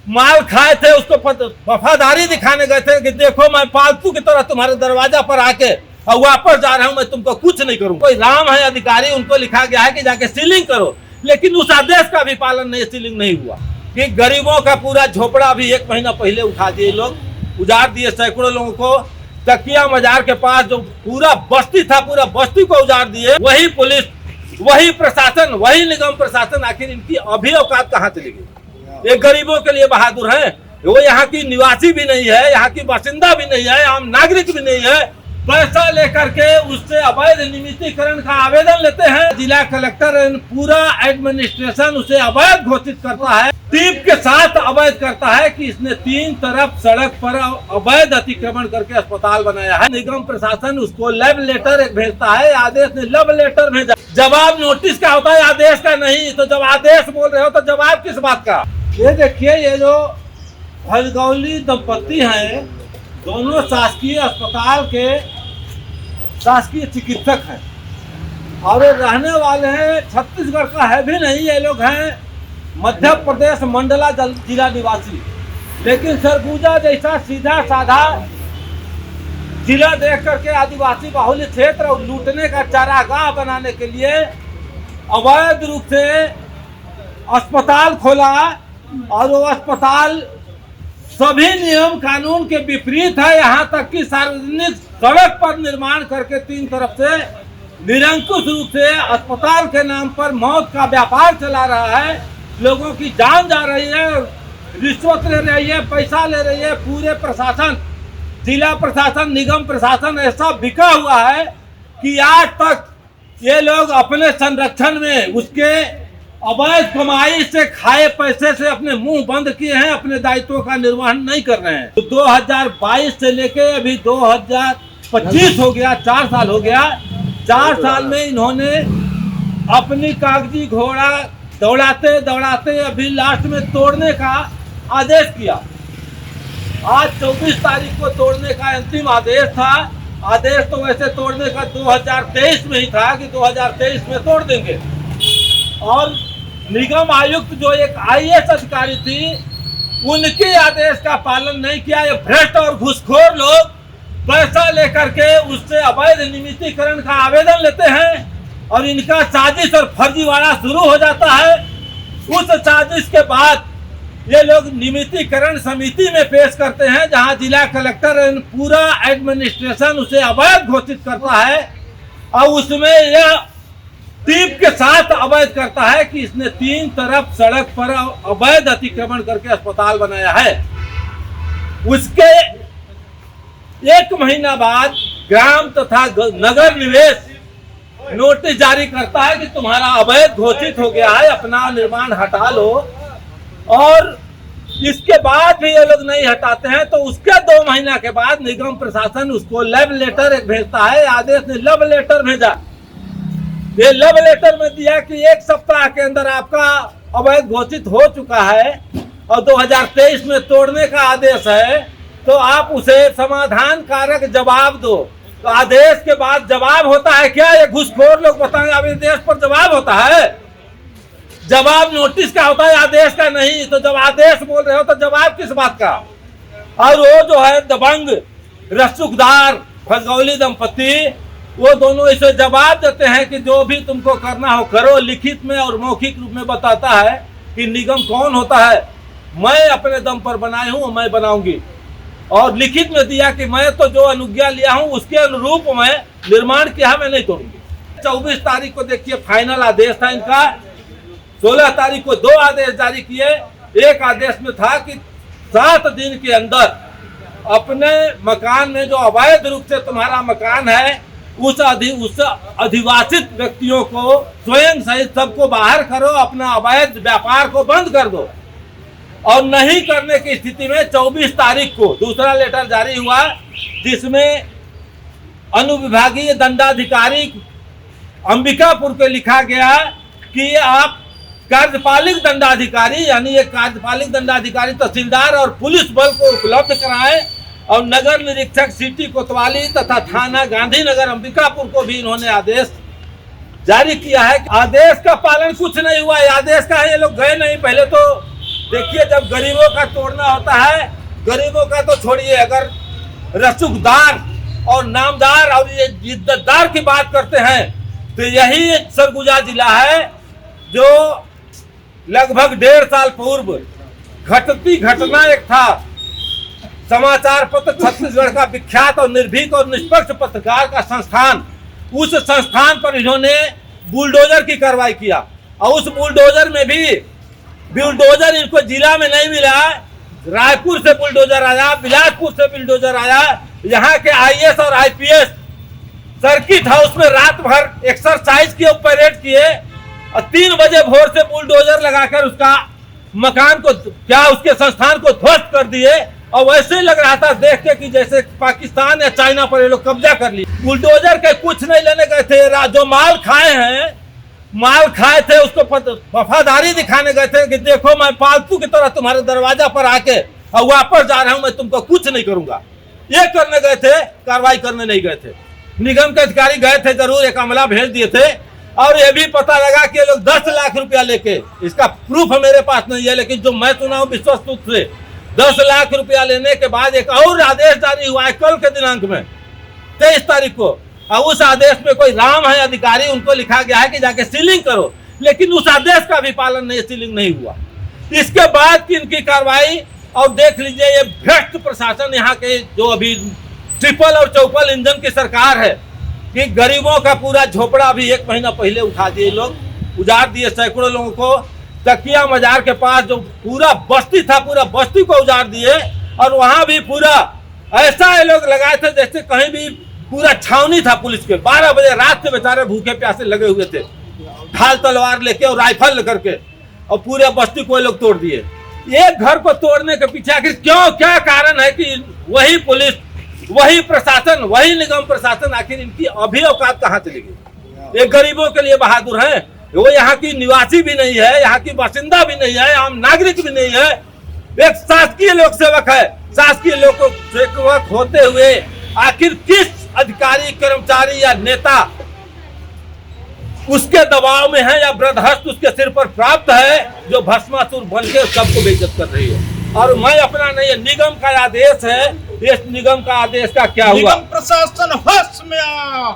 माल खाए थे, उसको वफादारी दिखाने गए थे कि देखो मैं पालतू की तरह तुम्हारे दरवाजा पर आके और वापस जा रहा हूं, मैं तुमको कुछ नहीं करूं। कोई राम है अधिकारी, उनको लिखा गया है कि जाके सीलिंग करो, लेकिन उस आदेश का भी पालन नहीं, सीलिंग नहीं हुआ। कि गरीबों का पूरा झोपड़ा भी 1 महीना पहले उठा दिए लोग, उजाड़ दिए सैकड़ों लोगों को। तकिया मजार के पास जो पूरा बस्ती था, पूरा बस्ती को उजाड़ दिए। वही पुलिस, वही प्रशासन, वही निगम प्रशासन, आखिर इनकी अभी औकात कहाँ चली गई? ये गरीबों के लिए बहादुर हैं, वो यहाँ की निवासी भी नहीं है, यहाँ की बासिंदा भी नहीं है, आम नागरिक भी नहीं है। पैसा लेकर के उससे अवैध नियमितीकरण का आवेदन लेते हैं। जिला कलेक्टर पूरा एडमिनिस्ट्रेशन उसे अवैध घोषित करता है, टीप के साथ अवैध करता है कि इसने 3 तरफ सड़क पर अवैध अतिक्रमण करके अस्पताल बनाया है। निगम प्रशासन उसको लव लेटर एक भेजता है, आदेश ने लव लेटर भेजा। जवाब नोटिस का होता है, आदेश का नहीं। तो जब आदेश बोल रहे हो तो जवाब किस बात का? ये देखिए, ये जो भजगौली दंपत्ति हैं, दोनों शासकीय अस्पताल के शासकीय चिकित्सक हैं और ये रहने वाले हैं छत्तीसगढ़ का है भी नहीं, ये लोग हैं मध्य प्रदेश मंडला जिला निवासी। लेकिन सरगुजा जैसा सीधा साधा जिला देख करके आदिवासी बाहुल्य क्षेत्र और लूटने का चारागाह बनाने के लिए अवैध रूप से अस्पताल खोला और वो अस्पताल सभी नियम कानून के विपरीत है। यहाँ तक कि सार्वजनिक सड़क पर निर्माण करके 3 तरफ से निरंकुश रूप से अस्पताल के नाम पर मौत का व्यापार चला रहा है। लोगों की जान जा रही है, रिश्वत ले रही है, पैसा ले रही है। पूरे प्रशासन, जिला प्रशासन, निगम प्रशासन ऐसा बिका हुआ है कि आज तक ये लोग अपने संरक्षण में उसके अवैध कमाई से खाए पैसे से अपने मुंह बंद किए हैं, अपने दायित्वों का निर्वहन नहीं कर रहे हैं। तो 2022 से लेके अभी 2025 हो गया, 4 साल हो गया। 4 साल में इन्होंने अपनी कागजी घोड़ा दौड़ाते दौड़ाते अभी लास्ट में तोड़ने का आदेश किया। आज 24 तारीख को तोड़ने का अंतिम आदेश था। आदेश तो वैसे तोड़ने का 2023 में ही था कि 2023 में तोड़ देंगे। और निगम आयुक्त जो एक IAS अधिकारी थी, उनके आदेश का पालन नहीं किया। ये भ्रष्ट और घूसखोर लोग पैसा लेकर के उससे अवैध नियमितीकरण का आवेदन लेते हैं और इनका साजिश और फर्जीवाड़ा शुरू हो जाता है। उस साजिश के बाद ये लोग नियमितीकरण समिति में पेश करते हैं, जहां जिला कलेक्टर पूरा एडमिनिस्ट्रेशन उसे अवैध घोषित करता है और उसमें यह टीप के साथ अवैध करता है कि इसने 3 तरफ सड़क पर अवैध अतिक्रमण करके अस्पताल बनाया है। उसके 1 महीना बाद ग्राम तथा नगर निवेश नोटिस जारी करता है कि तुम्हारा अवैध घोषित हो गया है, अपना निर्माण हटा लो। और इसके बाद भी ये लोग नहीं हटाते हैं, तो उसके 2 महीना के बाद निगम प्रशासन उसको लव लेटर एक भेजता है। आदेश ने लव लेटर भेजा। ये लव लेटर में दिया कि 1 सप्ताह के अंदर आपका अवैध घोषित हो चुका है और 2023 में तोड़ने का आदेश है, तो आप उसे समाधान कारक जवाब दो। तो आदेश के बाद जवाब होता है क्या? ये घूसखोर लोग बताएं, आदेश पर जवाब होता है? जवाब नोटिस का होता है, आदेश का नहीं। तो जब आदेश बोल रहे हो तो जवाब किस बात का? और वो जो है दबंग रसूखदार भजगौली दंपत्ति, वो दोनों इसे जवाब देते हैं कि जो भी तुमको करना हो करो। लिखित में और मौखिक रूप में बताता है कि निगम कौन होता है। मैं अपने दम पर बनाई हूँ, मैं बनाऊंगी। और लिखित में दिया कि मैं तो जो अनुज्ञा लिया हूँ उसके अनुरूप मैं निर्माण किया, मैं नहीं तोड़ूंगी। 24 तारीख को देखिए फाइनल आदेश था इनका। 16 तारीख को 2 आदेश जारी किए। एक आदेश में था कि 7 दिन के अंदर अपने मकान में जो अवैध रूप से तुम्हारा मकान है उस अधिवासित व्यक्तियों को स्वयं सहित सबको बाहर करो, अपना अवैध व्यापार को बंद कर दो। और नहीं करने की स्थिति में 24 तारीख को दूसरा लेटर जारी हुआ, जिसमें अनुविभागीय दंडाधिकारी अंबिकापुर को लिखा गया कि आप कार्यपालिक दंडाधिकारी, यानी एक कार्यपालिक दंडाधिकारी तहसीलदार और पुलिस बल को उपलब्ध कराएं और नगर निरीक्षक सिटी कोतवाली तथा थाना गांधीनगर अंबिकापुर को भी इन्होंने आदेश जारी किया है। आदेश का पालन कुछ नहीं हुआ। आदेश का है, ये लोग गए नहीं। पहले तो देखिए, जब गरीबों का तोड़ना होता है, गरीबों का तो छोड़िए, अगर रसूखदार और नामदार और ये इज्जतदार की बात करते हैं तो यही सरगुजा जिला है जो लगभग 1.5 साल पूर्व घटती घटना एक था। समाचार पत्र छत्तीसगढ़ का विख्यात और निर्भीक और निष्पक्ष पत्रकार का संस्थान, उस संस्थान पर इन्होंने बुलडोजर की कार्रवाई किया और उस बुलडोजर में भी बुलडोजर इनको जिला में नहीं मिला। रायपुर से बुलडोजर आया, बिलासपुर से बुलडोजर आया। यहाँ के आईएएस और आईपीएस सर्किट हाउस में रात भर एक्सरसाइज किए, परेड किए और 3 बजे भोर से बुलडोजर लगाकर उसका मकान को, क्या उसके संस्थान को ध्वस्त कर दिए। और वैसे ही लग रहा था देख के कि जैसे पाकिस्तान या चाइना पर ये लोग कब्जा कर लिए। बुलडोजर के कुछ नहीं लेने गए थे, जो माल खाए थे उसको वफादारी दिखाने गए थे कि देखो मैं पालतू की तरह तुम्हारे दरवाजा पर आके और वापस जा रहा हूं, मैं तुमको कुछ नहीं करूंगा। ये करने गए थे, कार्रवाई करने नहीं गए थे। निगम के अधिकारी गए थे, जरूर एक अमला भेज दिए थे और ये भी पता लगा कि ये लोग 10 लाख रुपया लेके, इसका प्रूफ मेरे पास नहीं है लेकिन जो मैं सुना हूं विश्वस्त रूप से, 10 लाख रुपया लेने के बाद एक और आदेश जारी हुआ है कल के दिनांक में 23 तारीख को, और उस आदेश में कोई राम है अधिकारी, उनको लिखा गया है कि जाके सीलिंग करो, लेकिन उस आदेश का भी पालन नहीं, सीलिंग नहीं हुआ। इसके बाद की इनकी कार्रवाई, और देख लीजिए ये भ्रष्ट प्रशासन, यहाँ के जो अभी ट्रिपल और चौपल इंजन की सरकार है कि गरीबों का पूरा झोपड़ा भी 1 महीना पहले उठा दिए लोग, उजाड़ दिए सैकड़ों लोगों को। तकिया मजार के पास जो पूरा बस्ती था, पूरा बस्ती को उजाड़ दिए और वहां भी पूरा ऐसा ये लोग लगाए थे जैसे कहीं भी पूरा छावनी था पुलिस के। 12 बजे रात से बेचारे भूखे प्यासे लगे हुए थे, ढाल तलवार लेके और राइफल लेकर के, और पूरे बस्ती को ये लोग तोड़ दिए। एक घर को तोड़ने के पीछे आखिर क्यों, क्या कारण है कि वही पुलिस, वही प्रशासन, वही निगम प्रशासन, आखिर इनकी अभी औकात कहाँ चली गई? ये गरीबों के लिए बहादुर हैं, वो यहाँ की निवासी भी नहीं है, यहाँ की बासिंदा भी नहीं है, आम नागरिक भी नहीं है, एक शासकीय लोक सेवक है। शासकीय लोक सेवक होते हुए आखिर किस अधिकारी, कर्मचारी या नेता उसके दबाव में है या वृद्धहस्त उसके सिर पर प्राप्त है जो भस्मासुर बन के सबको बेइज्जत कर रही है? और मैं अपना नहीं है, निगम का आदेश है, इस निगम का आदेश का क्या हुआ? निगम प्रशासन होश में आओ।